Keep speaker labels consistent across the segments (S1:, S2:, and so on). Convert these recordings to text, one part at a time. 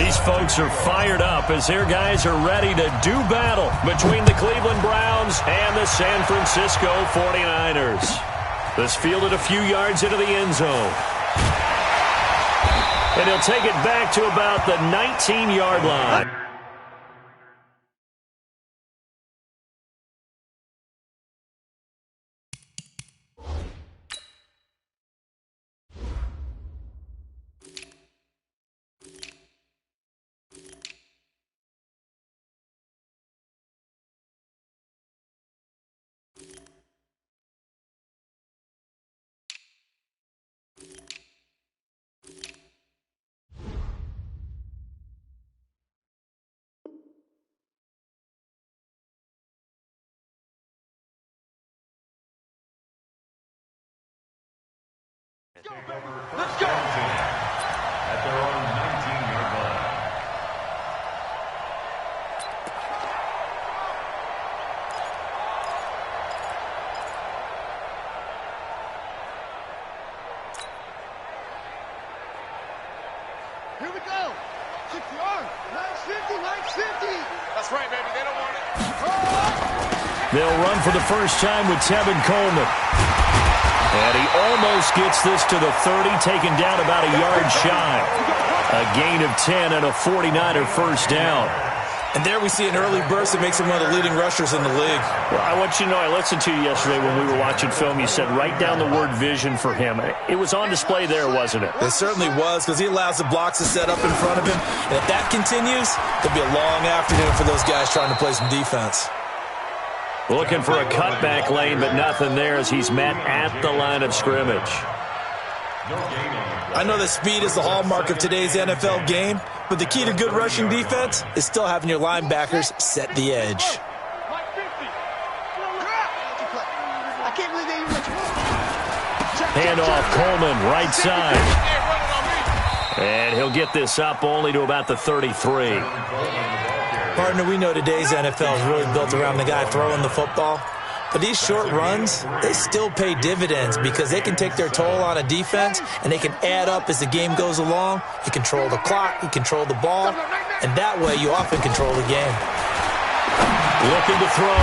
S1: These folks are fired up as their guys are ready to do battle between the Cleveland Browns and the San Francisco 49ers. This fielded a few yards into the end zone. And he'll take it back to about the 19-yard line.
S2: Let's go! At their own 19-yard line.
S3: Here we go. 6 yards. 950.
S4: That's right, baby. They don't want it.
S1: They'll run for the first time with Tevin Coleman. And he almost gets this to the 30, taken down about a yard shy. A gain of 10 and a 49er first down.
S5: And there we see an early burst that makes him one of the leading rushers in the league.
S1: Well, I want you to know, I listened to you yesterday when we were watching film. You said write down the word vision for him. It was on display there, wasn't it?
S5: It certainly was, because he allows the blocks to set up in front of him. And if that continues, it'll be a long afternoon for those guys trying to play some defense.
S1: Looking for a cutback lane, but nothing there as he's met at the line of scrimmage.
S5: I know that speed is the hallmark of today's NFL game, but the key to good rushing defense is still having your linebackers set the edge.
S1: Handoff, Coleman, right side. And he'll get this up only to about the 33.
S5: Partner, we know today's NFL is really built around the guy throwing the football. But these short runs, they still pay dividends because they can take their toll on a defense and they can add up as the game goes along. You control the clock, you control the ball, and that way you often control the game.
S1: Looking to throw.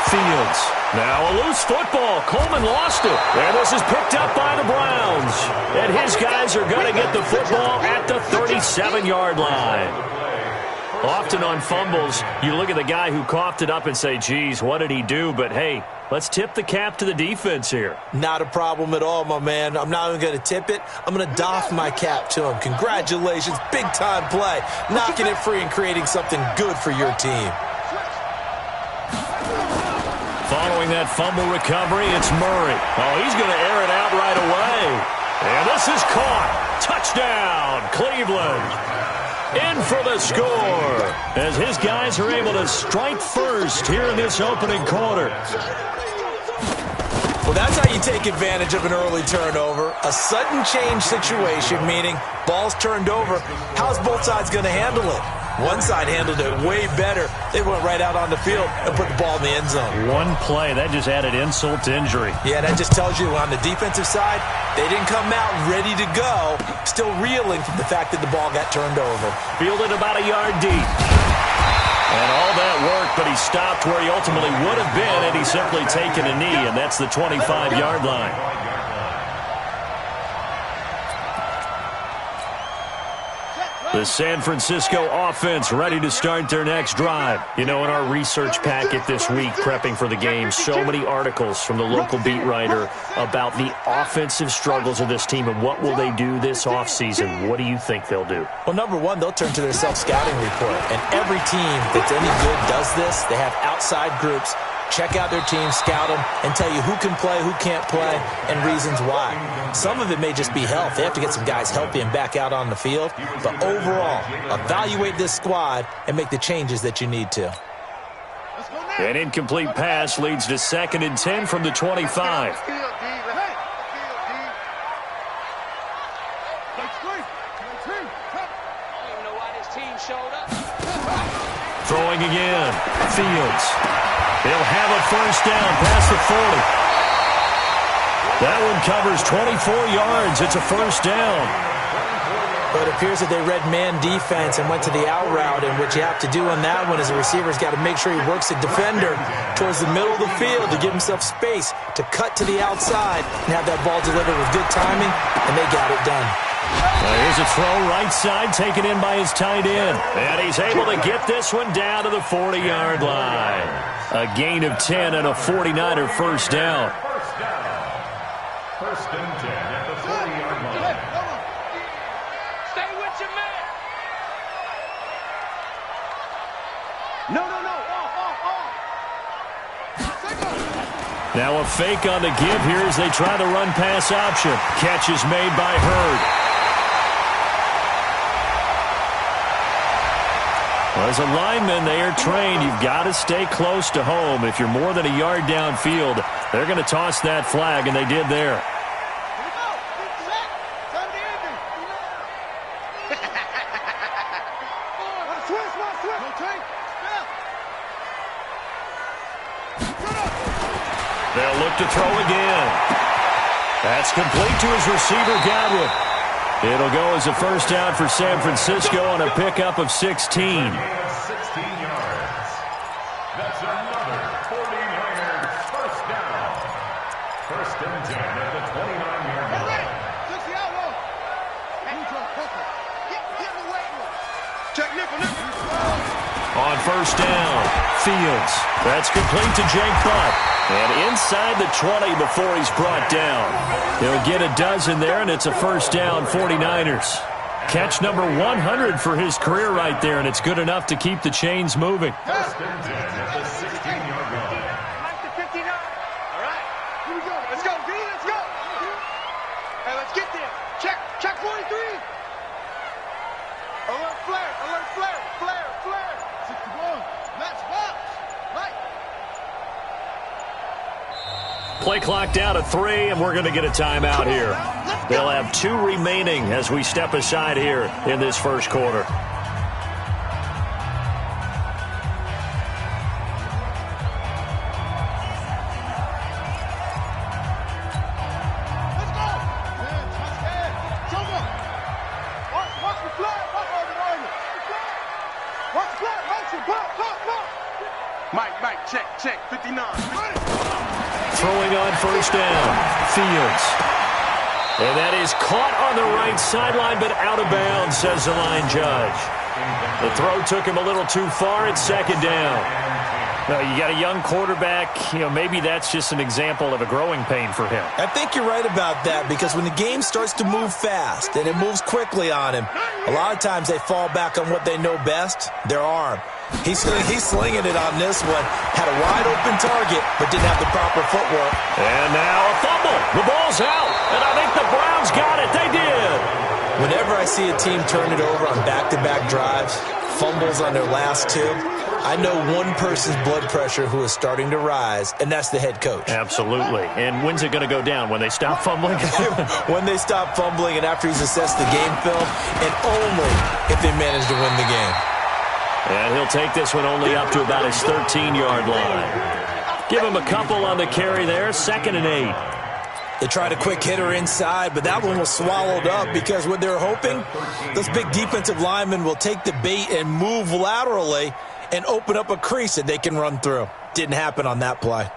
S1: Fields. Now a loose football. Coleman lost it. And this is picked up by the Browns. And his guys are going to get the football at the 37-yard line. Often on fumbles, you look at the guy who coughed it up and say, geez, what did he do? But, hey, let's tip the cap to the defense here.
S5: Not a problem at all, my man. I'm not even going to tip it. I'm going to doff my cap to him. Congratulations. Big-time play. Knocking it free and creating something good for your team.
S1: Following that fumble recovery, it's Murray. Oh, he's going to air it out right away. And this is caught. Touchdown, Cleveland. In for the score as his guys are able to strike first here in this opening quarter.
S5: Well, that's how you take advantage of an early turnover. A sudden change situation, meaning ball's turned over. How's both sides going to handle it? One side handled it way better. They went right out on the field and put the ball in the end zone.
S1: One play, that just added insult to injury.
S5: Yeah, that just tells you on the defensive side, they didn't come out ready to go, still reeling from the fact that the ball got turned over.
S1: Fielded about a yard deep. And all that work, but he stopped where he ultimately would have been, and he's simply taken a knee, and that's the 25-yard line. The San Francisco offense ready to start their next drive. You know, in our research packet this week, prepping for the game, so many articles from the local beat writer about the offensive struggles of this team and what will they do this offseason. What do you think they'll do?
S5: Well, number one, they'll turn to their self-scouting report. And every team that's any good does this. They have outside groups. Check out their team, scout them, and tell you who can play, who can't play, and reasons why. Some of it may just be health. They have to get some guys healthy and back out on the field. But overall, evaluate this squad and make the changes that you need to.
S1: An incomplete pass leads to 2nd and 10 from the 25. Throwing again. Fields. He'll have a first down past the 40. That one covers 24 yards. It's a first down.
S5: But it appears that they read man defense and went to the out route, and what you have to do on that one is the receiver's got to make sure he works the defender towards the middle of the field to give himself space to cut to the outside and have that ball delivered with good timing, and they got it done.
S1: Here's a throw right side taken in by his tight end. And he's able to get this one down to the 40-yard line. A gain of 10 and a 49er first down.
S2: First and 10 at the 40-yard line.
S4: Stay with your man.
S3: No.
S1: Now a fake on the give here as they try the run-pass option. Catch is made by Hurd. Well, as a lineman, they are trained. You've got to stay close to home. If you're more than a yard downfield, they're going to toss that flag, and they did there. They'll look to throw again. That's complete to his receiver, Godwin. It'll go as a first down for San Francisco on a pickup of 16.
S2: 16 yards. That's another 49ers first down. First and 10 at the 29-yard line.
S3: Check nickel.
S1: On first down, Fields. That's complete to Jake Butt. And inside the 20 before he's brought down. He'll get a dozen there, and it's a first down, 49ers. Catch number 100 for his career right there, and it's good enough to keep the chains moving.
S2: First and 10 at the 16-yard line.
S4: Like the 59. All right.
S3: Here we go. Let's go, D. Let's go.
S4: Hey, let's get there.
S3: Check 43. Alert flare. 61. Match box. Right.
S1: Play clock down to 3, and we're going to get a timeout here. They'll have 2 remaining as we step aside here in this first quarter.
S3: Let's go. Man, touchdown. Jumbo. Watch the flag. Watch the flag. Motion. Pop.
S4: Mike, check. 59.
S1: Throwing on first down, Fields. And that is caught on the right sideline, but out of bounds, says the line judge. The throw took him a little too far. It's second down. You got a young quarterback. Maybe that's just an example of a growing pain for him.
S5: I think you're right about that, because when the game starts to move fast and it moves quickly on him, a lot of times they fall back on what they know best, their arm. He's slinging it on this one. Had a wide-open target, but didn't have the proper footwork.
S1: And now a fumble. The ball's out, and I think the Browns got it. They did.
S5: Whenever I see a team turn it over on back-to-back drives, fumbles on their last 2, I know one person's blood pressure who is starting to rise, and that's the head coach.
S1: Absolutely. And when's it going to go down? When they stop fumbling?
S5: When they stop fumbling and after he's assessed the game film, and only if they manage to win the game.
S1: And he'll take this one only up to about his 13-yard line. Give him a couple on the carry there, 2nd and 8.
S5: They tried a quick hitter inside, but that one was swallowed up because what they're hoping, those big defensive linemen will take the bait and move laterally and open up a crease that they can run through. Didn't happen on that play.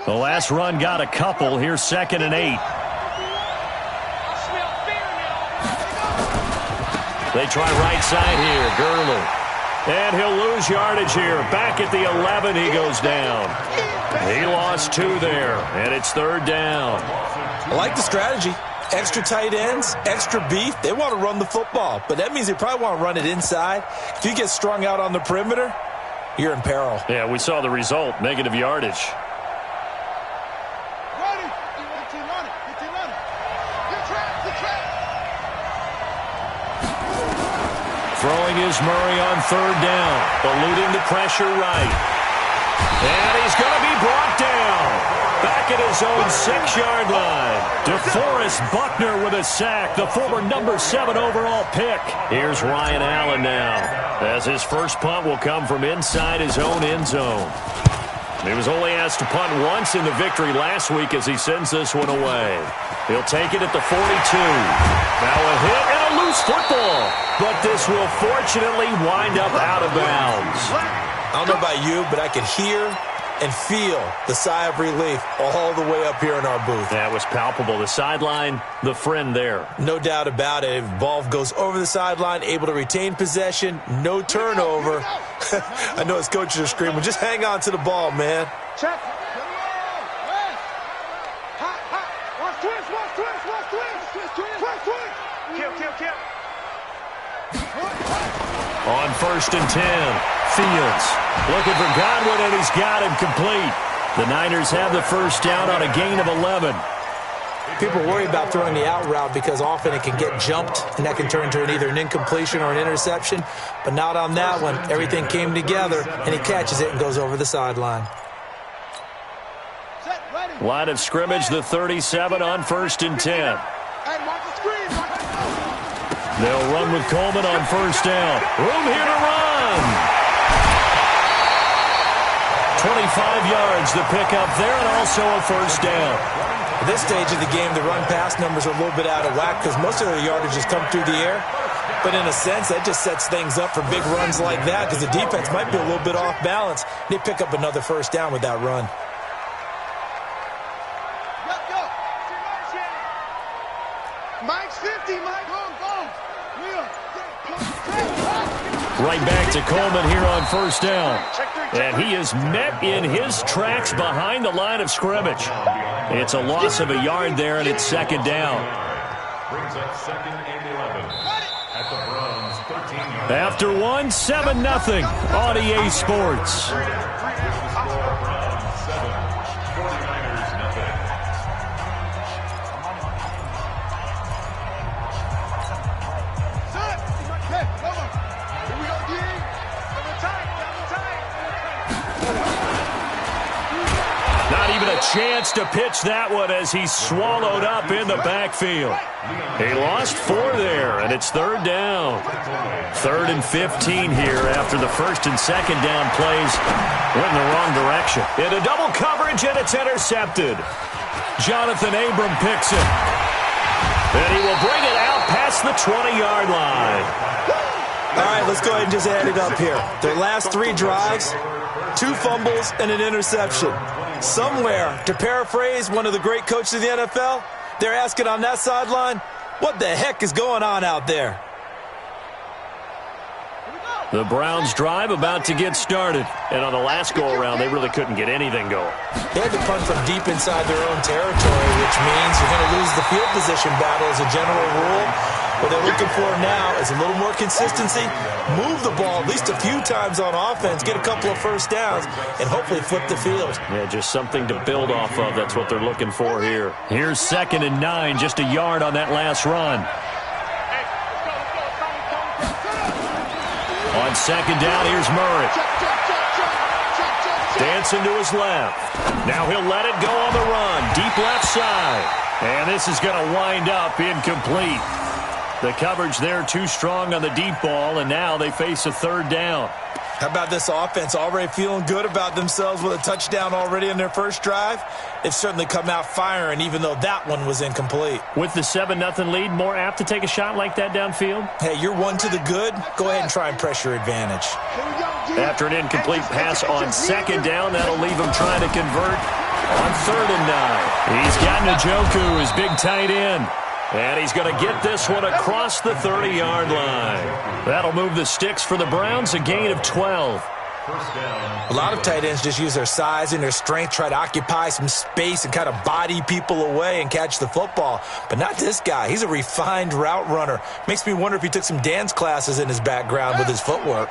S1: The last run got a couple. Here's 2nd and 8. They try right side here. Gurley. And he'll lose yardage here. Back at the 11, he goes down. He lost 2 there, and it's 3rd down.
S5: I like the strategy. Extra tight ends, extra beef. They want to run the football, but that means they probably want to run it inside. If you get strung out on the perimeter, you're in peril.
S1: Yeah, we saw the result, negative yardage.
S3: Ready. Get your running. Get track.
S1: Throwing is Murray on 3rd down, eluding the pressure right. And he's going to be brought down. Back at his own 6-yard line. DeForest Buckner with a sack, the former number 7 overall pick. Here's Ryan Allen now, as his first punt will come from inside his own end zone. He was only asked to punt once in the victory last week as he sends this one away. He'll take it at the 42. Now a hit and a loose football. But this will fortunately wind up out of bounds.
S5: I don't know about you, but I could hear and feel the sigh of relief all the way up here in our booth.
S1: That was palpable. The sideline, the friend there.
S5: No doubt about it. If the ball goes over the sideline, able to retain possession, no turnover. I know his coaches are screaming, just hang on to the ball, man.
S3: Check. Watch twist, watch twist, watch twist. Twist, twist. Kill.
S1: On 1st and 10, Fields looking for Godwin, and he's got him complete. The Niners have the first down on a gain of 11.
S5: People worry about throwing the out route because often it can get jumped, and that can turn into either an incompletion or an interception. But not on that one. Everything came together, and he catches it and goes over the sideline.
S1: Line of scrimmage, the 37 on 1st and 10. They'll run with Coleman on 1st down. Room here to run. 25 yards, the pickup there, and also a 1st down.
S5: At this stage of the game, the run-pass numbers are a little bit out of whack because most of their yardage has come through the air. But in a sense, that just sets things up for big runs like that because the defense might be a little bit off balance. They pick up another 1st down with that run.
S3: Mike's 50, Mike. Go.
S1: Right back to Coleman here on 1st down. And he is met in his tracks behind the line of scrimmage. It's a loss of a yard there, and it's 2nd down.
S2: Brings up 2nd and 11 at the Browns' 13-yard line.
S1: After 7-0 on EA Sports.
S2: Browns 7, 49ers nothing.
S1: Not even a chance to pitch that one as he's swallowed up in the backfield. He lost 4 there, and it's 3rd down. 3rd and 15 here after the 1st and 2nd down plays went in the wrong direction. Into double coverage, and it's intercepted. Jonathan Abram picks it. And he will bring it out past the 20-yard line.
S5: All right, let's go ahead and just add it up here. Their last 3 drives, 2 fumbles and an interception. Somewhere, to paraphrase one of the great coaches of the NFL, they're asking on that sideline, what the heck is going on out there?
S1: The Browns drive about to get started. And on the last go-around, they really couldn't get anything going.
S5: They had to punt from deep inside their own territory, which means you're going to lose the field position battle as a general rule. What they're looking for now is a little more consistency, move the ball at least a few times on offense, get a couple of 1st downs, and hopefully flip the field.
S1: Yeah, just something to build off of. That's what they're looking for here. Here's 2nd and 9, just a yard on that last run. On 2nd down, here's Murray. Dancing to his left. Now he'll let it go on the run. Deep left side. And this is going to wind up incomplete. The coverage there too strong on the deep ball, and now they face a 3rd down.
S5: How about this offense already feeling good about themselves with a touchdown already in their 1st drive? They've certainly come out firing, even though that one was incomplete.
S1: With the 7-0 lead, more apt to take a shot like that downfield?
S5: Hey, you're 1 to the good. Go ahead and try and press your advantage.
S1: After an incomplete pass on 2nd down, that'll leave him trying to convert on 3rd and 9. He's got Njoku, his big tight end. And he's going to get this one across the 30-yard line. That'll move the sticks for the Browns, a gain of 12.
S5: A lot of tight ends just use their size and their strength, try to occupy some space and kind of body people away and catch the football. But not this guy. He's a refined route runner. Makes me wonder if he took some dance classes in his background with his footwork.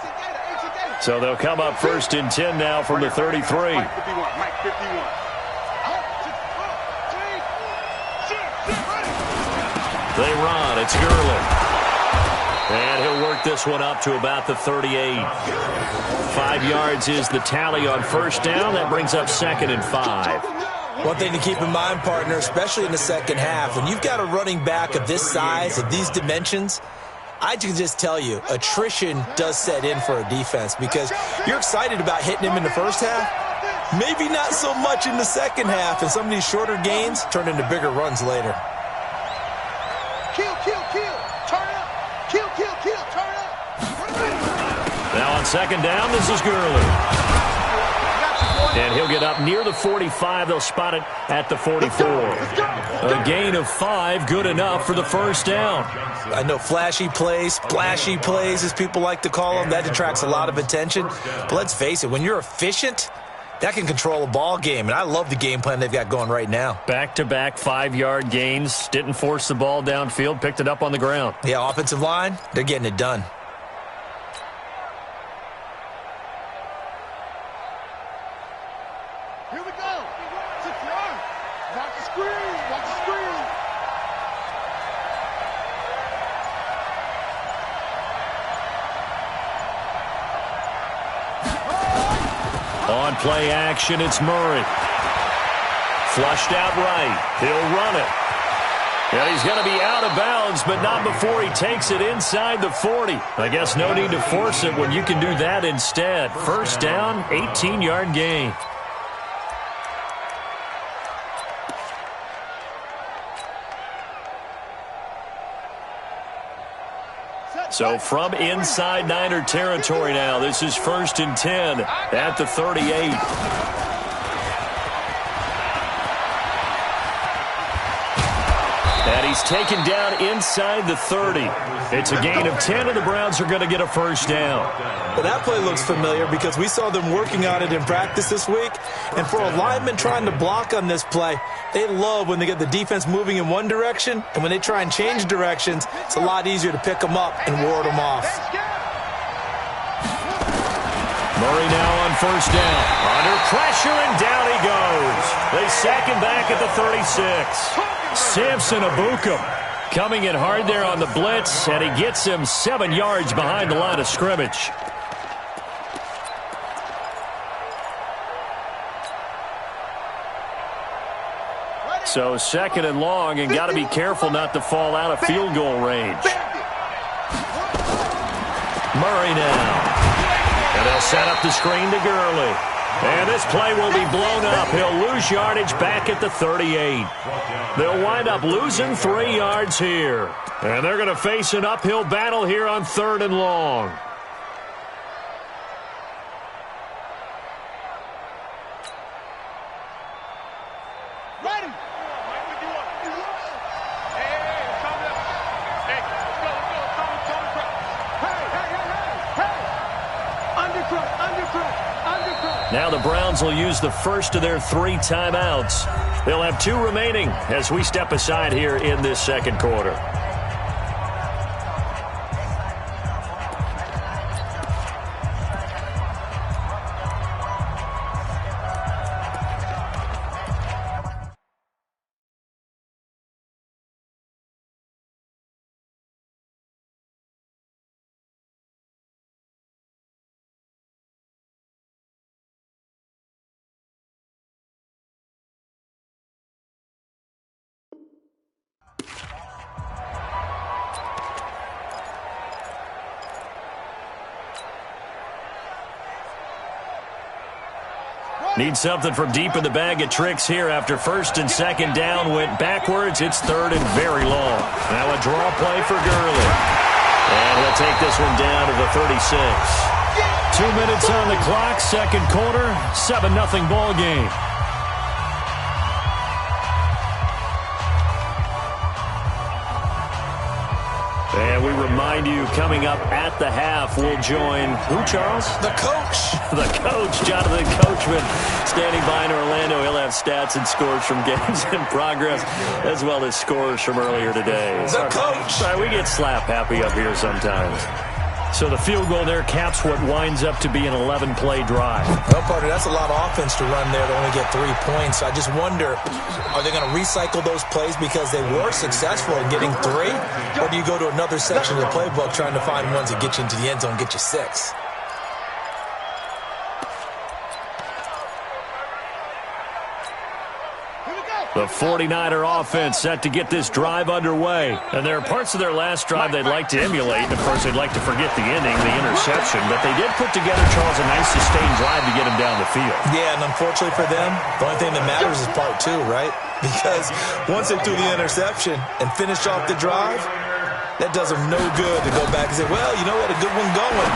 S1: So they'll come up 1st and 10 now from the 33. They run. It's Gurley. And he'll work this one up to about the 38. 5 yards is the tally on 1st down. That brings up 2nd and 5.
S5: One thing to keep in mind, partner, especially in the 2nd half, when you've got a running back of this size, of these dimensions, I can just tell you, attrition does set in for a defense because you're excited about hitting him in the 1st half, Maybe not so much in the second half, and some of these shorter gains turn into bigger runs later.
S3: Kill, kill, kill. Turn up. Kill, kill, kill. Turn up.
S1: Now on second down, this is Gurley. And he'll get up near the 45. They'll spot it at the 44. A gain of 5, good enough for the first down.
S5: I know flashy plays, splashy plays, as people like to call them, that attracts a lot of attention. But let's face it, when you're efficient, that can control a ball game. And I love the game plan they've got going right now.
S1: Back-to-back 5-yard gains. Didn't force the ball downfield. Picked it up on the ground.
S5: Yeah, offensive line, they're getting it done.
S3: Here we go. 6 yards. Watch the screen. Watch the screen.
S1: On play action, it's Murray. Flushed out right. He'll run it. And he's going to be out of bounds, but not before he takes it inside the 40. I guess no need to force it when you can do that instead. First down, 18-yard gain. So from inside Niner territory now, this is 1st and 10 at the 38. And he's taken down inside the 30. It's a gain of 10, and the Browns are going to get a first down.
S5: Well, that play looks familiar because we saw them working on it in practice this week. And for a lineman trying to block on this play, they love when they get the defense moving in one direction. And when they try and change directions, it's a lot easier to pick them up and ward them off.
S1: Murray now on first down. Under pressure, and down he goes. They sack him back at the 36. Samson Abukum coming in hard there on the blitz, and he gets him 7 yards behind the line of scrimmage. So 2nd and long, and got to be careful not to fall out of field goal range. Murray now. And they'll set up the screen to Gurley. And this play will be blown up. He'll lose yardage back at the 38. They'll wind up losing 3 yards here. And they're going to face an uphill battle here on 3rd and long.
S3: Ready.
S1: Now the Browns will use the first of their 3 timeouts. They'll have 2 remaining as we step aside here in this second quarter. Need something from deep in the bag of tricks here after 1st and 2nd down went backwards. It's 3rd and very long. Now a draw play for Gurley. And he'll take this one down to the 36. 2 minutes on the clock, second quarter, 7-0 ball game. And we remind you, coming up at the half, we'll join who, Charles?
S5: The coach.
S1: The coach, Jonathan Coachman, standing by in Orlando. He'll have stats and scores from games in progress, as well as scores from earlier today.
S5: The coach.
S1: Sorry, we get slap happy up here sometimes. So the field goal there caps what winds up to be an 11-play drive.
S5: Well, partner, that's a lot of offense to run there to only get 3 points. I just wonder, are they going to recycle those plays because they were successful in getting 3? Or do you go to another section of the playbook trying to find ones that get you into the end zone, get you 6?
S3: Here we go.
S1: The 49er offense set to get this drive underway. And there are parts of their last drive they'd like to emulate. And, of course, they'd like to forget the ending, the interception. But they did put together, Charles, a nice sustained drive to get him down the field.
S5: Yeah, and unfortunately for them, the only thing that matters is part two, right? Because once they threw the interception and finished off the drive, that does them no good to go back and say, well, you know what, a good one going.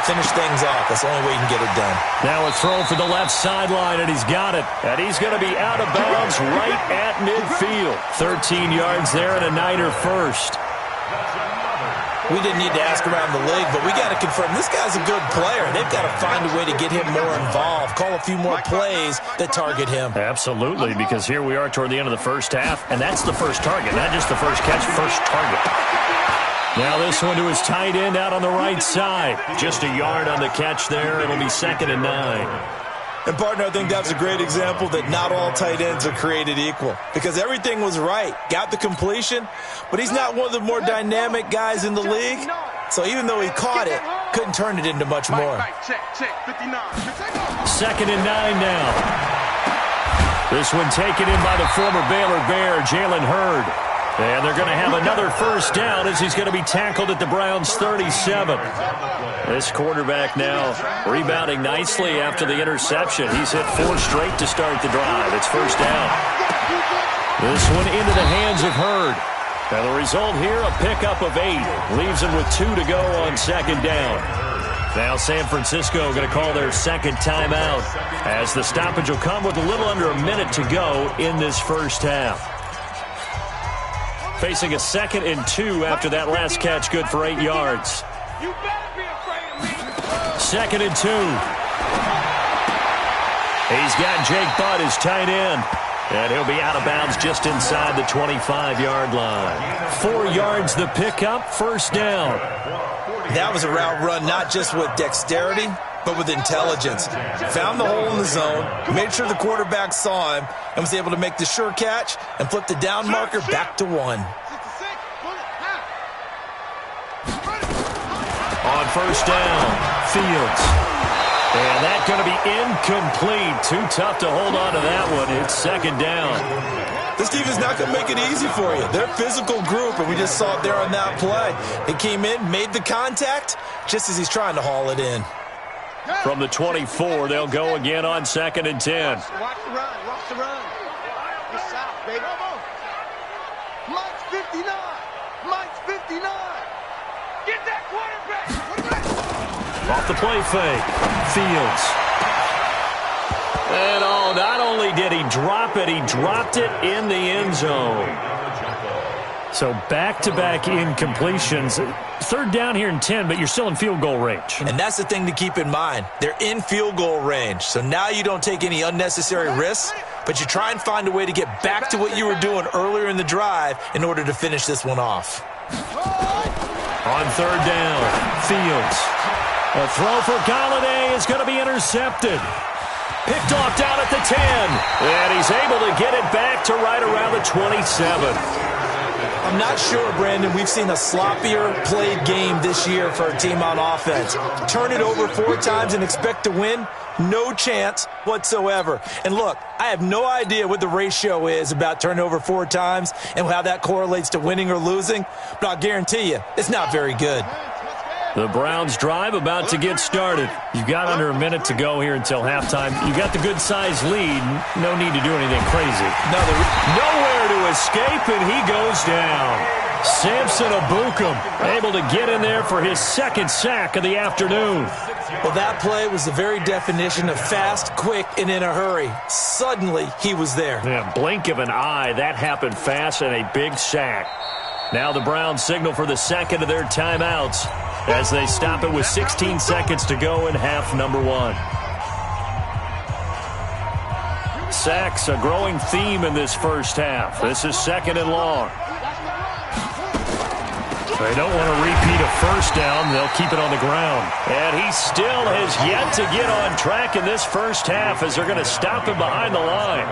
S5: Finish things off. That's the only way you can get it done.
S1: Now a throw for the left sideline, and he's got it. And he's going to be out of bounds right at midfield. 13 yards there and a Niner first.
S5: We didn't need to ask around the league, but we got to confirm this guy's a good player. They've got to find a way to get him more involved, call a few more plays that target him.
S1: Absolutely, because here we are toward the end of the first half, and that's the first target, not just the first catch, first target. Now this one to his tight end out on the right side. Just a yard on the catch there. It'll be 2nd and 9.
S5: And, partner, I think that's a great example that not all tight ends are created equal because everything was right. Got the completion, but he's not one of the more dynamic guys in the league. So even though he caught it, couldn't turn it into much more.
S1: 2nd and 9 now. This one taken in by the former Baylor Bear, Jalen Hurd. And they're going to have another first down as he's going to be tackled at the Browns' 37. This quarterback now rebounding nicely after the interception. He's hit 4 straight to start the drive. It's first down. This one into the hands of Hurd. And the result here, a pickup of 8. Leaves him with 2 to go on 2nd down. Now San Francisco going to call their second timeout as the stoppage will come with a little under a minute to go in this first half. Facing a 2nd and 2 after that last catch, good for 8 yards. 2nd and 2. He's got Jake Butt as tight end. And he'll be out of bounds just inside the 25-yard line. 4 yards the pickup, first down.
S5: That was a route run not just with dexterity, but with intelligence. Found the hole in the zone, made sure the quarterback saw him, and was able to make the sure catch and flip the down marker back to 1.
S1: On first down, Fields. And that's going to be incomplete. Too tough to hold on to that one. It's 2nd down.
S5: This defense is not going to make it easy for you. They're a physical group, and we just saw it there on that play. He came in, made the contact, just as he's trying to haul it in.
S1: From the 24, they'll go again on 2nd and 10.
S3: Watch the run. Watch the run. You're south, baby. Mike's 59. Mike's 59. Get that quarterback.
S1: Off the play fake. Fields. And not only did he drop it, he dropped it in the end zone. So back-to-back incompletions. 3rd down here and 10, but you're still in field goal range.
S5: And that's the thing to keep in mind. They're in field goal range. So now you don't take any unnecessary risks, but you try and find a way to get back to what you were doing earlier in the drive in order to finish this one off.
S1: On 3rd down, Fields. A throw for Galladay is going to be intercepted. Picked off down at the 10. And he's able to get it back to right around the 27.
S5: I'm not sure, Brandon, we've seen a sloppier played game this year for a team on offense. Turn it over 4 times and expect to win? No chance whatsoever. And look, I have no idea what the ratio is about turning over 4 times and how that correlates to winning or losing, but I'll guarantee you it's not very good.
S1: The Browns drive about to get started. You've got under a minute to go here until halftime. You've got the good-sized lead. No need to do anything crazy. Nowhere to escape, and he goes down. Samson Abukum able to get in there for his 2nd sack of the afternoon.
S5: Well, that play was the very definition of fast, quick, and in a hurry. Suddenly, he was there.
S1: Yeah, blink of an eye. That happened fast and a big sack. Now the Browns signal for the 2nd of their timeouts as they stop it with 16 seconds to go in half number 1. Sacks, a growing theme in this first half. This is 2nd and long. They don't want to repeat a first down. They'll keep it on the ground. And he still has yet to get on track in this first half as they're going to stop him behind the line.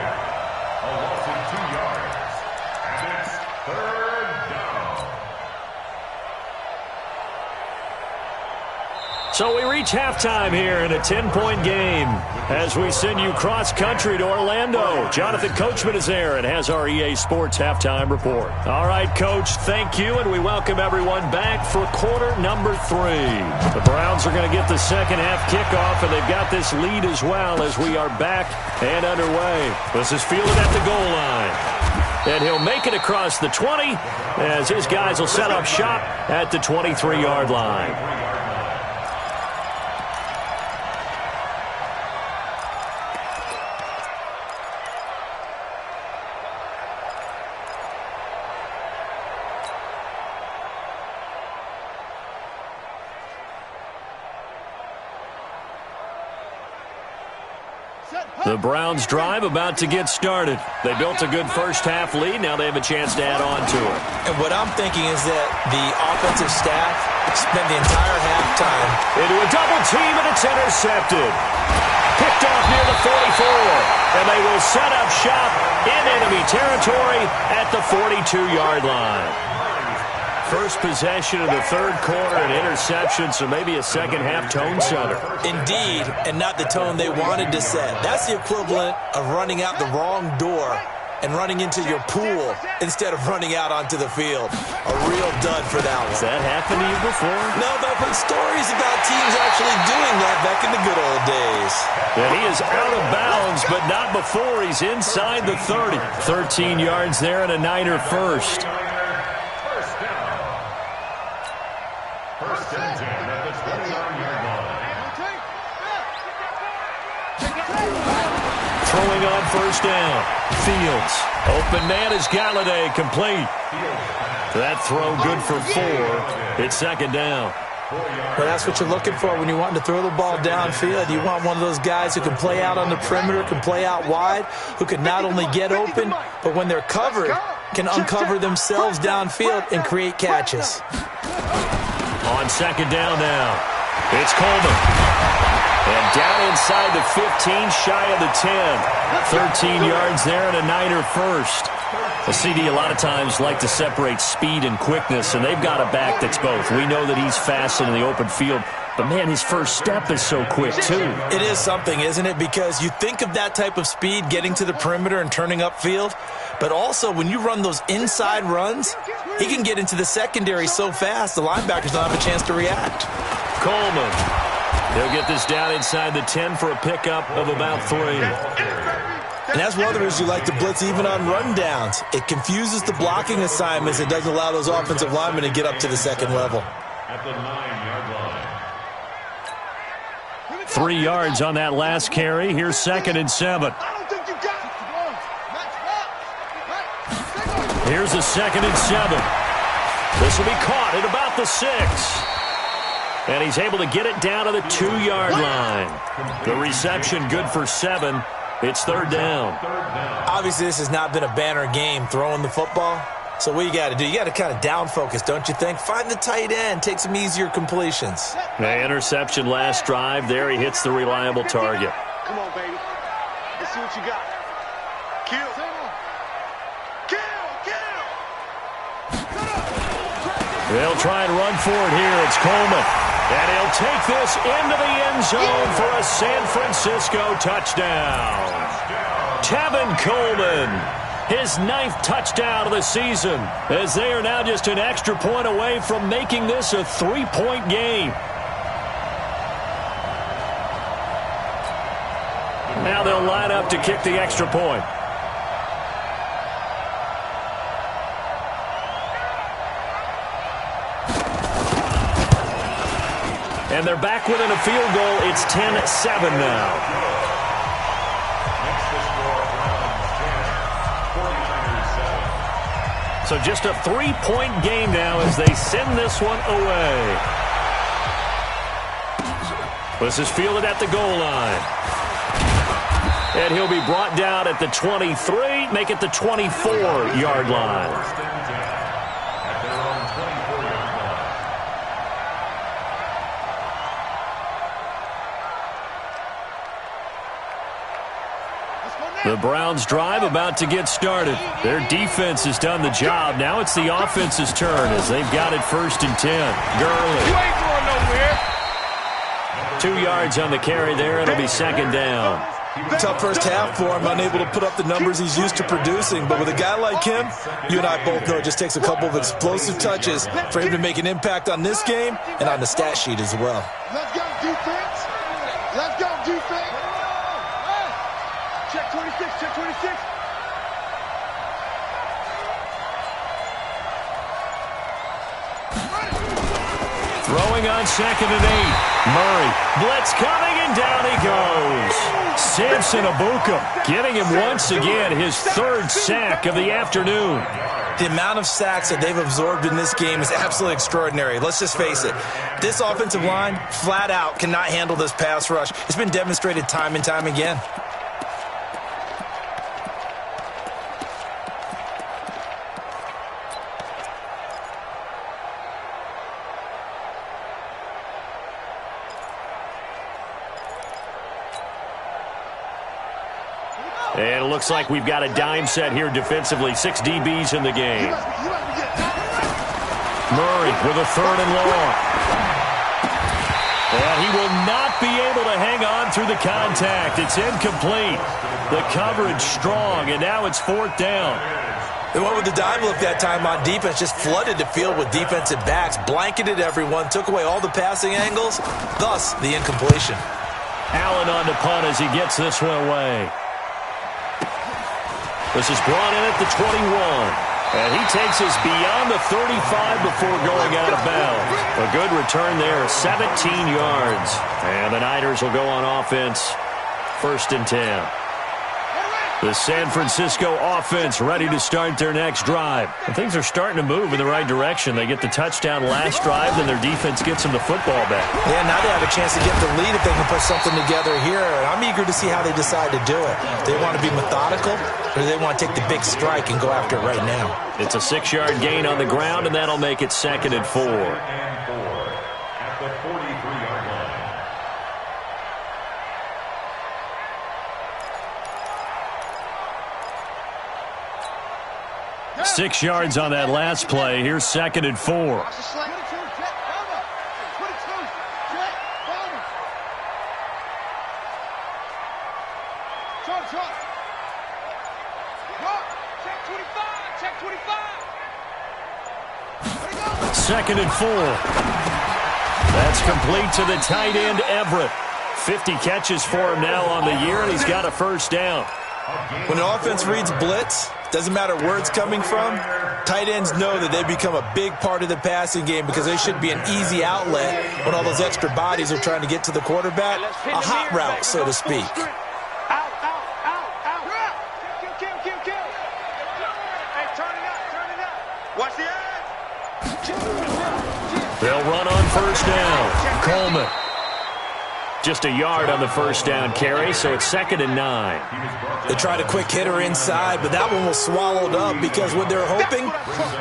S1: So we reach halftime here in a 10-point game as we send you cross-country to Orlando. Jonathan Coachman is there and has our EA Sports halftime report. All right, Coach, thank you, and we welcome everyone back for quarter number 3. The Browns are going to get the second half kickoff, and they've got this lead as well as we are back and underway. This is fielded at the goal line. And he'll make it across the 20 as his guys will set up shop at the 23-yard line. The Browns drive about to get started. They built a good first-half lead. Now they have a chance to add on to it.
S5: And what I'm thinking is that the offensive staff spent the entire halftime
S1: into a double team, and it's intercepted. Picked off near the 44. And they will set up shop in enemy territory at the 42-yard line. First possession of the third quarter, an interception, so maybe a second-half tone setter.
S5: Indeed, and not the tone they wanted to set. That's the equivalent of running out the wrong door and running into your pool instead of running out onto the field. A real dud for that one.
S1: Has that happened to you before?
S5: No, but I've heard stories about teams actually doing that back in the good old days.
S1: And he is out of bounds, but not before. He's inside the 30. 13 yards there and a Niner first. Throwing on first down. Fields. Open man is Galladay, complete. That throw good for 4. It's second down.
S5: Well, that's what you're looking for when you're wanting to throw the ball downfield. You want one of those guys who can play out on the perimeter, can play out wide, who can not only get open, but when they're covered, can uncover themselves downfield and create catches.
S1: On second down now, it's Coleman. And down inside the 15, shy of the 10. 13 yards there and a Niner first. The CD a lot of times like to separate speed and quickness, and they've got a back that's both. We know that he's fast in the open field, but, man, his first step is so quick, too.
S5: It is something, isn't it? Because you think of that type of speed getting to the perimeter and turning upfield, but also when you run those inside runs, he can get into the secondary so fast the linebackers don't have a chance to react.
S1: Coleman. They'll get this down inside the 10 for a pickup of about 3.
S5: And that's one of the reasons you like to blitz even on rundowns. It confuses the blocking assignments. It doesn't allow those offensive linemen to get up to the second level.
S2: At the 9-yard line.
S1: 3 yards on that last carry. Here's second and 7. Here's a second and 7. This will be caught at about the 6. And he's able to get it down to the 2-yard line. The reception good for 7. It's third down.
S5: Obviously, this has not been a banner game throwing the football. So what you got to do, you got to kind of down focus, don't you think? Find the tight end, take some easier completions.
S1: The interception last drive there. He hits the reliable target.
S3: Come on, baby. Let's see what you got. Kill.
S1: They'll try and run for it here. It's Coleman. And he'll take this into the end zone for a San Francisco touchdown. Tevin Coleman, his 9th touchdown of the season, as they are now just an extra point away from making this a 3-point game. Now they'll line up to kick the extra point. And they're back within a field goal. It's 10-7 now. So just a 3-point game now as they send this one away. This is fielded at the goal line. And he'll be brought down at the 23, make it the 24-yard line. The Browns drive about to get started. Their defense has done the job. Now it's the offense's turn as they've got it 1st and 10. Gurley.
S4: You ain't going nowhere.
S1: 2 yards on the carry there. It'll be second down.
S5: Tough first half for him, unable to put up the numbers he's used to producing. But with a guy like him, you and I both know it just takes a couple of explosive touches for him to make an impact on this game and on the stat sheet as well.
S3: Let's go, defense. Let's go, defense. Check 26, check 26.
S1: Throwing on 2nd and 8. Murray, blitz coming, and down he goes. Samson Abuka getting him once again his 3rd sack of the afternoon.
S5: The amount of sacks that they've absorbed in this game is absolutely extraordinary. Let's just face it. This offensive line, flat out, cannot handle this pass rush. It's been demonstrated time and time again.
S1: And it looks like we've got a dime set here defensively. 6 DBs in the game. Murray with a 3rd and long. And he will not be able to hang on through the contact. It's incomplete. The coverage strong, and now it's 4th down.
S5: They went with the dive look that time on defense, just flooded the field with defensive backs, blanketed everyone, took away all the passing angles, thus the incompletion.
S1: Allen on the punt as he gets this one away. This is brought in at the 21. And he takes us beyond the 35 before going out of bounds. A good return there, 17 yards. And the Niners will go on offense, 1st and 10. The San Francisco offense ready to start their next drive. And things are starting to move in the right direction. They get the touchdown last drive, then their defense gets them the football back.
S5: Yeah, now they have a chance to get the lead if they can put something together here. And I'm eager to see how they decide to do it. Do they want to be methodical, or do they want to take the big strike and go after it right now?
S1: It's a 6-yard gain on the ground, and that'll make it 2nd and 4.
S2: At the 43-yard line.
S1: 6 yards on that last play. Here's 2nd and 4. Second and 4. That's complete to the tight end, Everett. 50 catches for him now on the year, and he's got a 1st down.
S5: When an offense reads blitz, doesn't matter where it's coming from, tight ends know that they become a big part of the passing game because they should be an easy outlet when all those extra bodies are trying to get to the quarterback. A hot route, so to speak.
S3: Watch the edge.
S1: They'll run on 1st down. Coleman. Just a yard on the 1st down carry, so it's 2nd and 9.
S5: They tried a quick hitter inside, but that one was swallowed up because what they're hoping,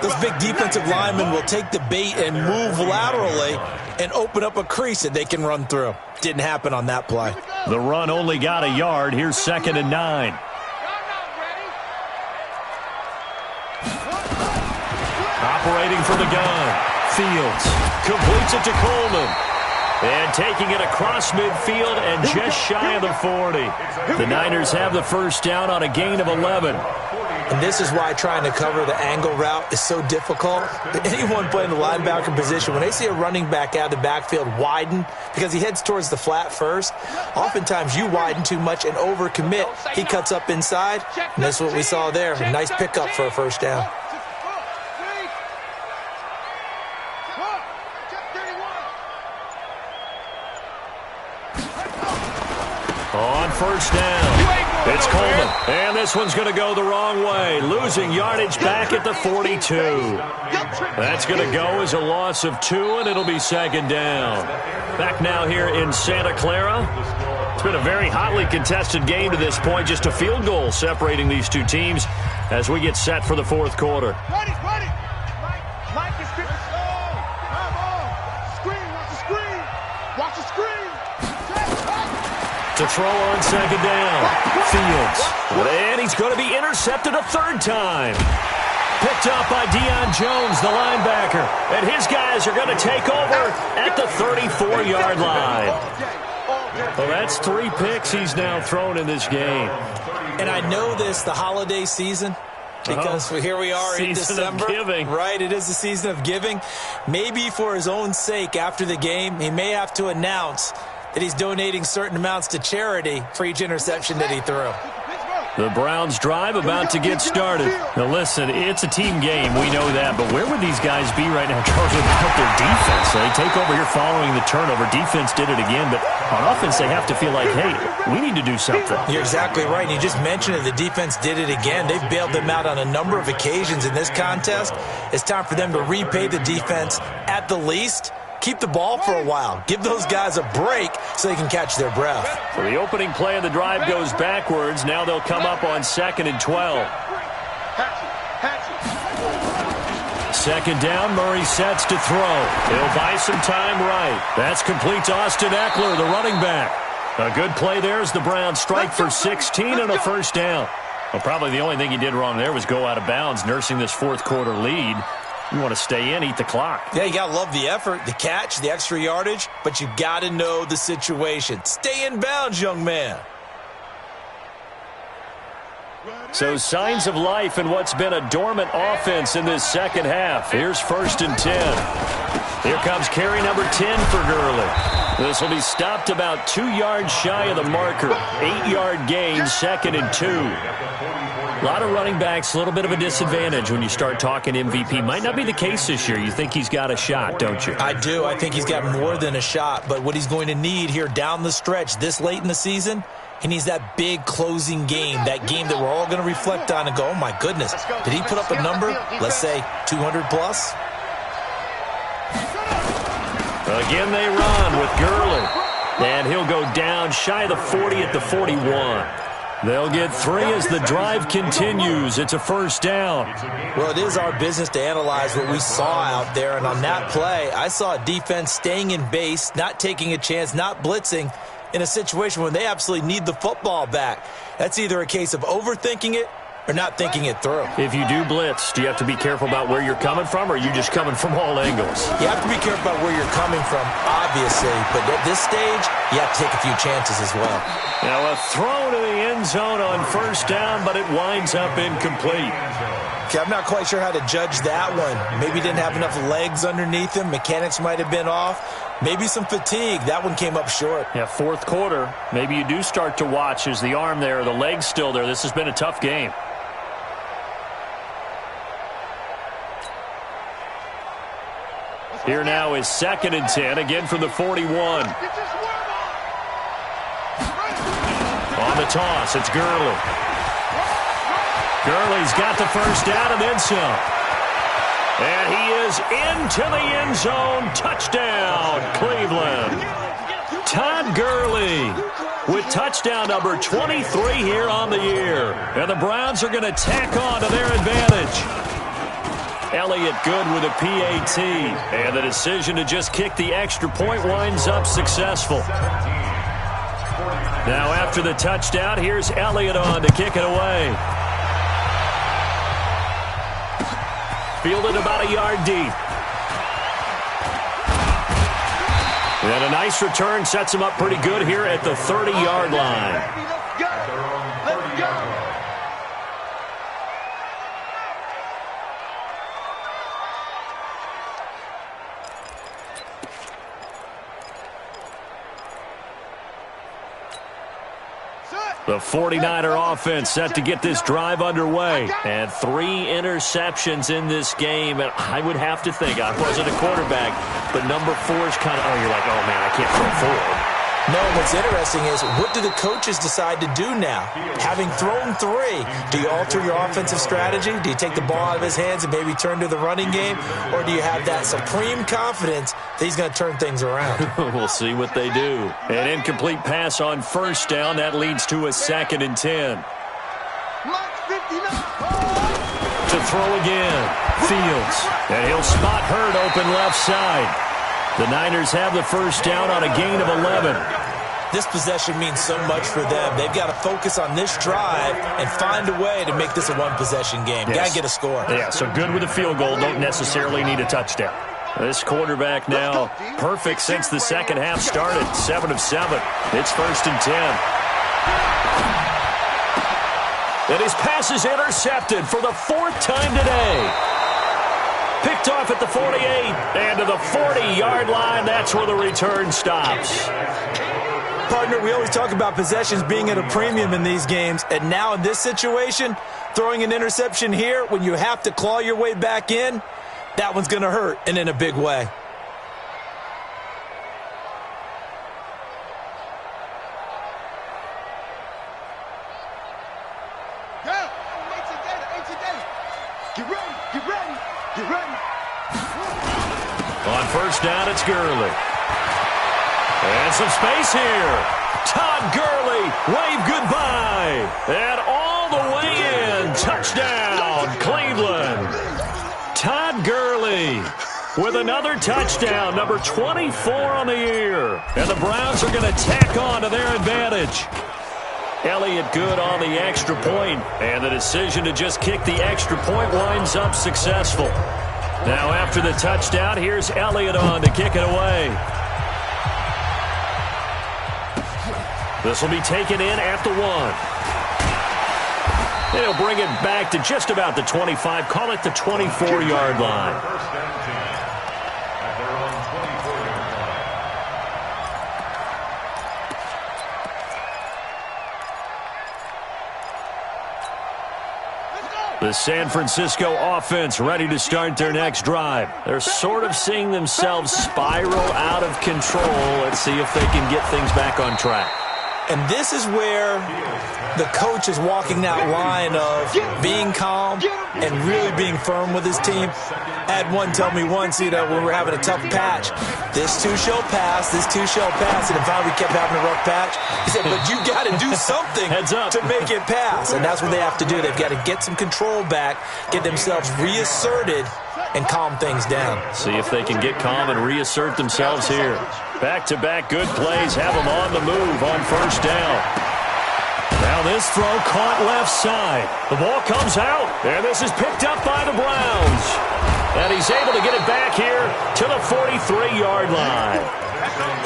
S5: those big defensive linemen will take the bait and move laterally and open up a crease that they can run through. Didn't happen on that play.
S1: The run only got a yard. Here's 2nd and 9. Operating from the gun. Fields completes it to Coleman. And taking it across midfield and just shy of the 40. The Niners have the 1st down on a gain of 11.
S5: And this is why trying to cover the angle route is so difficult. Anyone playing the linebacker position, when they see a running back out of the backfield widen because he heads towards the flat first, oftentimes you widen too much and overcommit. He cuts up inside, and that's what we saw there. A nice pickup for a 1st down.
S1: On 1st down, it's Coleman. And this one's going to go the wrong way. Losing yardage back at the 42. That's going to go as a loss of 2, and it'll be 2nd down. Back now here in Santa Clara. It's been a very hotly contested game to this point. Just a field goal separating these two teams as we get set for the 4th quarter.
S3: Ready. Mike is good. Screen, watch the screen. Watch the screen.
S1: To throw on 2nd down. Fields. And he's going to be intercepted a 3rd time. Picked up by Deion Jones, the linebacker. And his guys are going to take over at the 34-yard line. Well, that's 3 picks he's now thrown in this game.
S5: And I know this, the holiday season, because here we are in December.
S1: Season of giving.
S5: Right, it is the season of giving. Maybe for his own sake after the game, he may have to announce that he's donating certain amounts to charity for each interception that he threw.
S1: The Browns drive about to get started. Now listen, it's a team game, we know that, but where would these guys be right now, Charles, without their defense? They take over here following the turnover. Defense did it again, but on offense they have to feel like, hey, we need to do something.
S5: You're exactly right, and you just mentioned it. The defense did it again. They've bailed them out on a number of occasions in this contest. It's time for them to repay the defense at the least. Keep the ball for a while. Give those guys a break so they can catch their breath.
S1: So the opening play of the drive goes backwards. Now they'll come up on 2nd and 12. Second down, Murray sets to throw. He'll buy some time right. That's complete to Austin Eckler, the running back. A good play there as the Browns strike for 16 and a first down. Well, probably the only thing he did wrong there was go out of bounds, nursing this fourth quarter lead. You want to stay in, eat the clock.
S5: Yeah, you got to love the effort, the catch, the extra yardage, but you got to know the situation. Stay in bounds, young man.
S1: So signs of life in what's been a dormant offense in this second half. Here's 1st and 10. Here comes carry number 10 for Gurley. This will be stopped about 2 yards shy of the marker. 8-yard gain, 2nd and 2. A lot of running backs, a little bit of a disadvantage when you start talking MVP. Might not be the case this year. You think he's got a shot, don't you?
S5: I do. I think he's got more than a shot. But what he's going to need here down the stretch this late in the season, he needs that big closing game, that game that we're all going to reflect on and go, oh, my goodness, did he put up a number, let's say, 200-plus?
S1: Again, they run with Gurley. And he'll go down shy of the 40 at the 41. They'll get 3 as the drive continues. It's a first down.
S5: Well, it is our business to analyze what we saw out there. And on that play, I saw a defense staying in base, not taking a chance, not blitzing in a situation when they absolutely need the football back. That's either a case of overthinking it or not thinking it through.
S1: If you do blitz, do you have to be careful about where you're coming from, or are you just coming from all angles?
S5: You have to be careful about where you're coming from, obviously. But at this stage, you have to take a few chances as well.
S1: Now a throw to the end zone on first down, but it winds up incomplete.
S5: Okay, I'm not quite sure how to judge that one. Maybe didn't have enough legs underneath him. Mechanics might have been off. Maybe some fatigue. That one came up short.
S1: Yeah, fourth quarter. Maybe you do start to watch as the arm there, the leg's still there. This has been a tough game. Here now is 2nd and 10, again from the 41. On the toss, it's Gurley. Gurley's got the first down and then some. And he is into the end zone. Touchdown, Cleveland. Todd Gurley with touchdown number 23 here on the year. And the Browns are going to tack on to their advantage. Elliott good with a PAT. And the decision to just kick the extra point winds up successful. Now after the touchdown, here's Elliott on to kick it away. Fielded about a yard deep. And a nice return sets him up pretty good here at the 30-yard line. The 49er offense set to get this drive underway. And 3 interceptions in this game. And I would have to think, I wasn't a quarterback, but number 4 is kind of, oh, you're like, oh, man, I can't throw forward.
S5: No, what's interesting is, what do the coaches decide to do now? Having thrown 3, do you alter your offensive strategy? Do you take the ball out of his hands and maybe turn to the running game? Or do you have that supreme confidence that he's going to turn things around?
S1: We'll see what they do. An incomplete pass on first down. That leads to a 2nd and 10. To throw again. Fields. And he'll spot Hurd open left side. The Niners have the first down on a gain of 11.
S5: This possession means so much for them. They've got to focus on this drive and find a way to make this a one-possession game.
S1: Yes.
S5: Got to get a score.
S1: Yeah, so good with a field goal. Don't necessarily need a touchdown. This quarterback now perfect since the second half started. 7 of 7. It's 1st and 10. And his pass is intercepted for the 4th time today. Picked off at the 48 and to the 40-yard line. That's where the return stops.
S5: Partner, we always talk about possessions being at a premium in these games, and now in this situation, throwing an interception here when you have to claw your way back in, that one's going to hurt, and in a big way.
S3: Get ready.
S1: On 1st down, it's Gurley. And some space here. Todd Gurley, wave goodbye. And all the way in. Touchdown, Cleveland. Todd Gurley with another touchdown, number 24 on the year. And the Browns are going to tack on to their advantage. Elliott good on the extra point, and the decision to just kick the extra point winds up successful. Now after the touchdown, here's Elliott on to kick it away. This will be taken in at the 1. And he'll bring it back to just about the 25, call it the 24-yard line.
S2: First and 10 at their own 24-yard line.
S1: The San Francisco offense ready to start their next drive. They're sort of seeing themselves spiral out of control. Let's see if they can get things back on track.
S5: And this is where the coach is walking that line of being calm and really being firm with his team. I had one tell me once, when we're having a tough patch, this too shall pass, and finally we kept having a rough patch. He said, but you got to do something
S1: Heads up.
S5: to make it pass. And that's what they have to do. They've got to get some control back, get themselves reasserted, and calm things down.
S1: See if they can get calm and reassert themselves here. Back-to-back good plays have them on the move on 1st down. Now this throw caught left side. The ball comes out, and this is picked up by the Browns. And he's able to get it back here to the 43-yard line.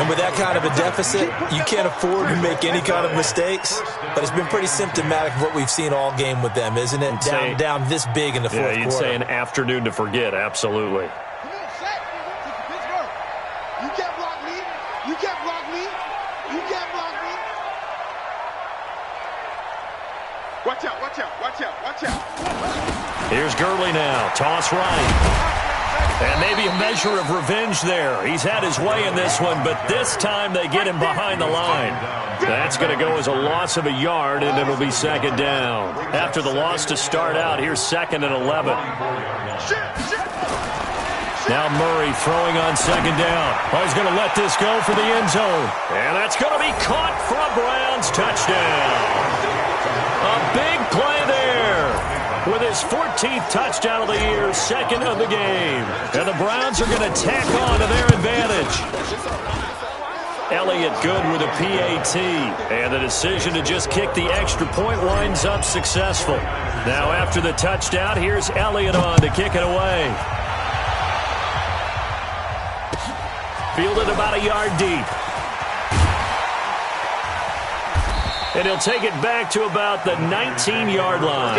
S5: And with that kind of a deficit, you can't afford to make any kind of mistakes. But it's been pretty symptomatic of what we've seen all game with them, isn't it? Down this big in the fourth quarter.
S1: Yeah, you'd say an afternoon to forget, absolutely.
S3: Come on, set. Pittsburgh. You can't block me. You can't block me. You can't block me. Watch out, watch out, watch out, watch out.
S1: Here's Gurley now. Toss right. And maybe a measure of revenge there. He's had his way in this one, but this time they get him behind the line. That's going to go as a loss of a yard, and it'll be 2nd down. After the loss to start out, here's 2nd and 11. Now Murray throwing on 2nd down. Oh, he's going to let this go for the end zone. And that's going to be caught for a Browns touchdown. A big play there. With his 14th touchdown of the year, 2nd of the game. And the Browns are going to tack on to their advantage. Elliott good with a PAT. And the decision to just kick the extra point winds up successful. Now after the touchdown, here's Elliott on to kick it away. Fielded about a yard deep. And he'll take it back to about the 19-yard line.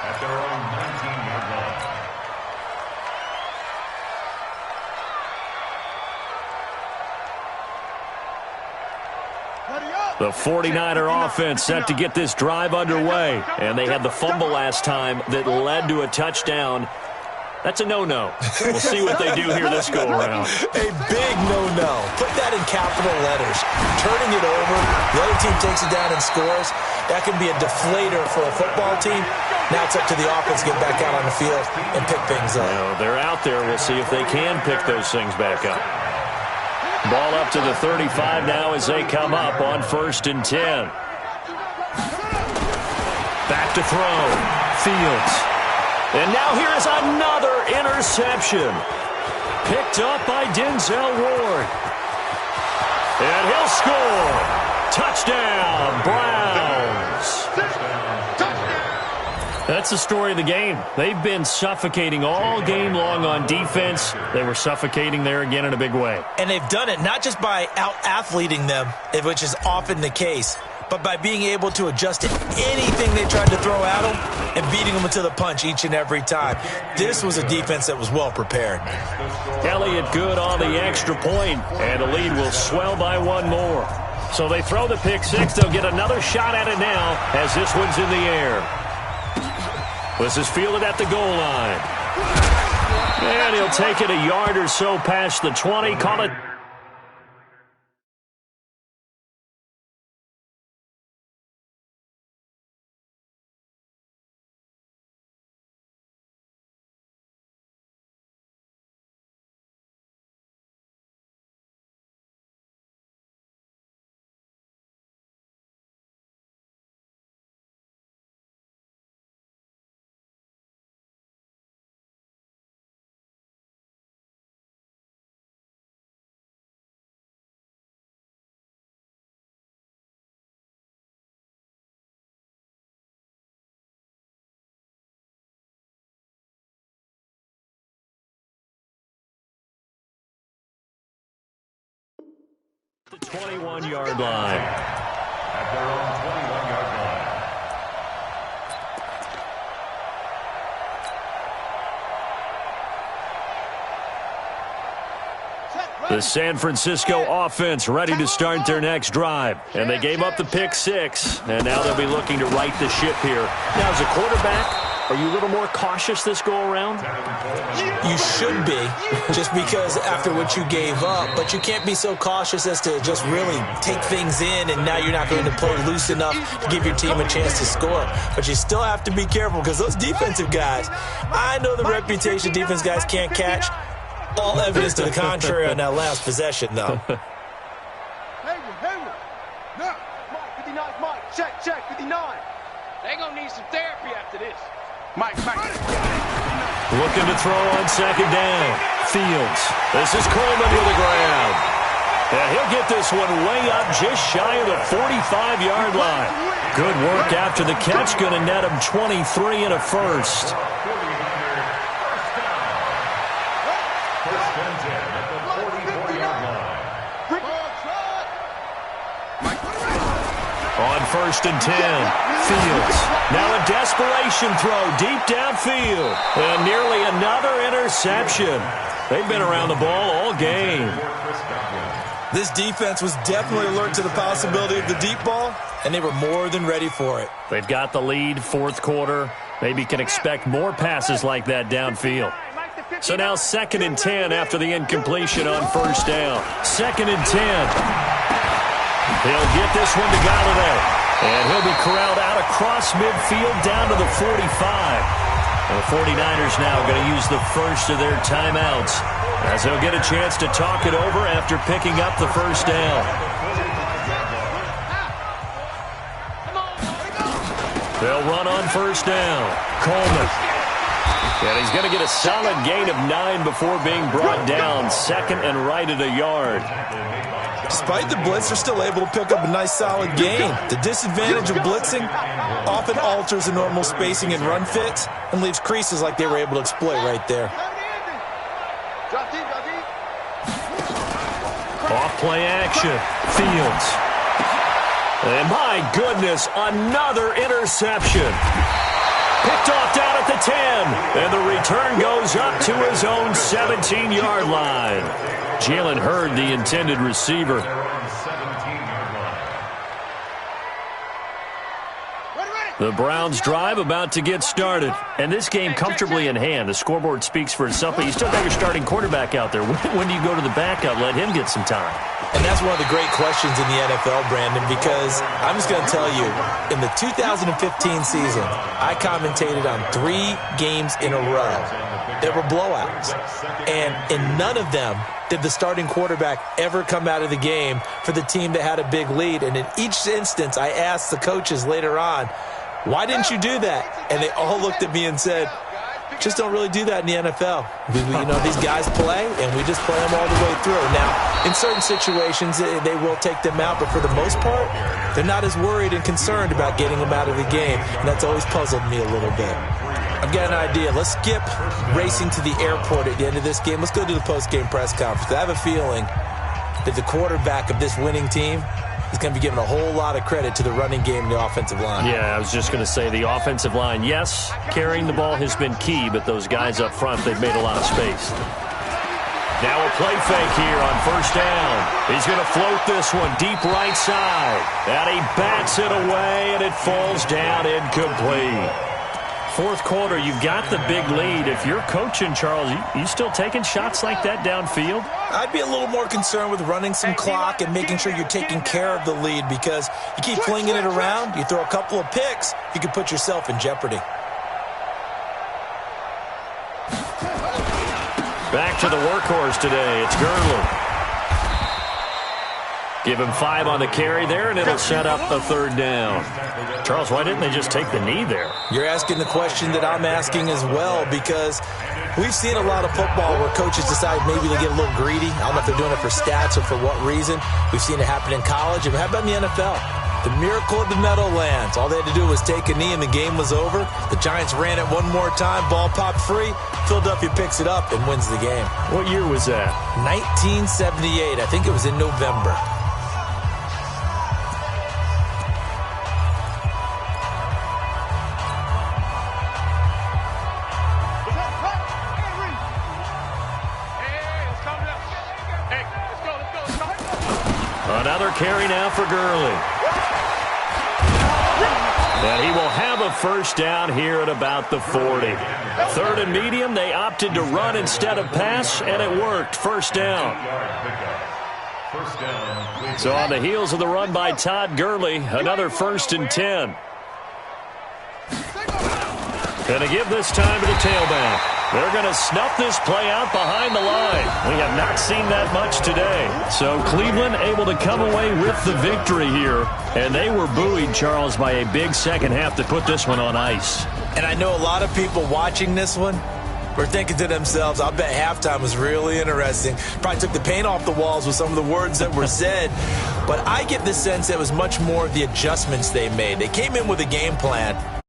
S2: At their own 19-yard line.
S1: The 49er offense set to get this drive underway. And they had the fumble last time that led to a touchdown. That's a no-no. We'll see what they do here this go-around.
S5: A big no-no. Put that in capital letters. Turning it over, the other team takes it down and scores. That can be a deflator for a football team. Now it's up to the offense to get back out on the field and pick things up.
S1: Well, they're out there. We'll see if they can pick those things back up. Ball up to the 35 now as they come up on 1st and 10. Back to throw. Fields. And now here is another interception. Picked up by Denzel Ward. And he'll score. Touchdown, Browns. That's the story of the game. They've been suffocating all game long on defense. They were suffocating there again in a big way.
S5: And they've done it not just by out-athleting them, which is often the case, but by being able to adjust to anything they tried to throw at them and beating them to the punch each and every time. This was a defense that was well prepared.
S1: Elliott good on the extra point, and the lead will swell by one more. So they throw the pick six. They'll get another shot at it now as this one's in the air. This is fielded at the goal line. And he'll take it a yard or so past the 20. Call it. The 21-yard line.
S2: At their own 21-yard line.
S1: The San Francisco offense ready to start their next drive. And they gave up the pick six, and now they'll be looking to right the ship here. Now, as a quarterback, are you a little more cautious this go-around?
S5: You should be, just because after what you gave up, but you can't be so cautious as to just really take things in, and now you're not going to play loose enough to give your team a chance to score. But you still have to be careful because those defensive guys, I know the reputation defense guys can't catch. All evidence to the contrary on that last possession, though.
S3: Hayward. No. Mike, 59, Mike. Check, 59.
S4: They're going to need some therapy after this.
S3: Mike.
S1: Looking to throw on second down. Fields. This is Coleman to the ground. And he'll get this one way up just shy of the 45-yard line. Good work after the catch. Going to net him 23 and a first. On 1st and 10, Fields. Now a desperation throw deep downfield. And nearly another interception. They've been around the ball all game.
S5: This defense was definitely alert to the possibility of the deep ball, and they were more than ready for it.
S1: They've got the lead, fourth quarter. Maybe can expect more passes like that downfield. So now 2nd and 10 after the incompletion on 1st down. 2nd and 10. He'll get this one to Galladay. And he'll be corralled out across midfield down to the 45. And the 49ers now going to use the first of their timeouts as they'll get a chance to talk it over after picking up the first down. They'll run on 1st down. Coleman. And he's going to get a solid gain of 9 before being brought down. 2nd and right at a yard.
S5: Despite the blitz, they're still able to pick up a nice solid gain. The disadvantage of blitzing often alters the normal spacing and run fits and leaves creases like they were able to exploit right there.
S1: Off play action. Fields. And my goodness, another interception. Picked off down at the 10. And the return goes up to his own 17-yard line. Jalen Hurd, the intended receiver. The Browns drive about to get started. And this game comfortably in hand. The scoreboard speaks for itself, but you still got your starting quarterback out there. When do you go to the backup? Let him get some time.
S5: And that's one of the great questions in the NFL, Brandon, because I'm just going to tell you, in the 2015 season, I commentated on 3 games in a row. There were blowouts. And in none of them did the starting quarterback ever come out of the game for the team that had a big lead. And in each instance, I asked the coaches later on, why didn't you do that? And they all looked at me and said, Just don't really do that in the NFL. These guys play, and we just play them all the way through. Now, in certain situations, they will take them out, but for the most part, they're not as worried and concerned about getting them out of the game, and that's always puzzled me a little bit. I've got an idea. Let's skip racing to the airport at the end of this game. Let's go to the post-game press conference. I have a feeling that the quarterback of this winning team is going to be given a whole lot of credit to the running game and the offensive line.
S1: Yeah, I was just going to say the offensive line, yes, carrying the ball has been key, but those guys up front, they've made a lot of space. Now a play fake here on first down. He's going to float this one deep right side. And he bats it away, and it falls down incomplete. Fourth quarter, you've got the big lead. If you're coaching, Charles, you still taking shots like that downfield?
S5: I'd be a little more concerned with running some clock and making sure you're taking care of the lead, because you keep flinging it around, you throw a couple of picks, you can put yourself in jeopardy.
S1: Back to the workhorse today. It's Gurley. Give him 5 on the carry there, and it'll set up a third down. Charles, why didn't they just take the knee there?
S5: You're asking the question that I'm asking as well, because we've seen a lot of football where coaches decide maybe to get a little greedy. I don't know if they're doing it for stats or for what reason. We've seen it happen in college. And how about in the NFL? The miracle of the Meadowlands. All they had to do was take a knee and the game was over. The Giants ran it one more time. Ball popped free. Philadelphia picks it up and wins the game.
S1: What year was that?
S5: 1978. I think it was in November.
S1: Another carry now for Gurley. And he will have a first down here at about the 40. Third and medium, they opted to run instead of pass, and it worked. First down. So on the heels of the run by Todd Gurley, another 1st and 10. And to give this time to the tailback. They're going to snuff this play out behind the line. We have not seen that much today. So Cleveland able to come away with the victory here. And they were buoyed, Charles, by a big second half to put this one on ice.
S5: And I know a lot of people watching this one were thinking to themselves, I'll bet halftime was really interesting. Probably took the paint off the walls with some of the words that were said. But I get the sense that it was much more of the adjustments they made. They came in with a game plan,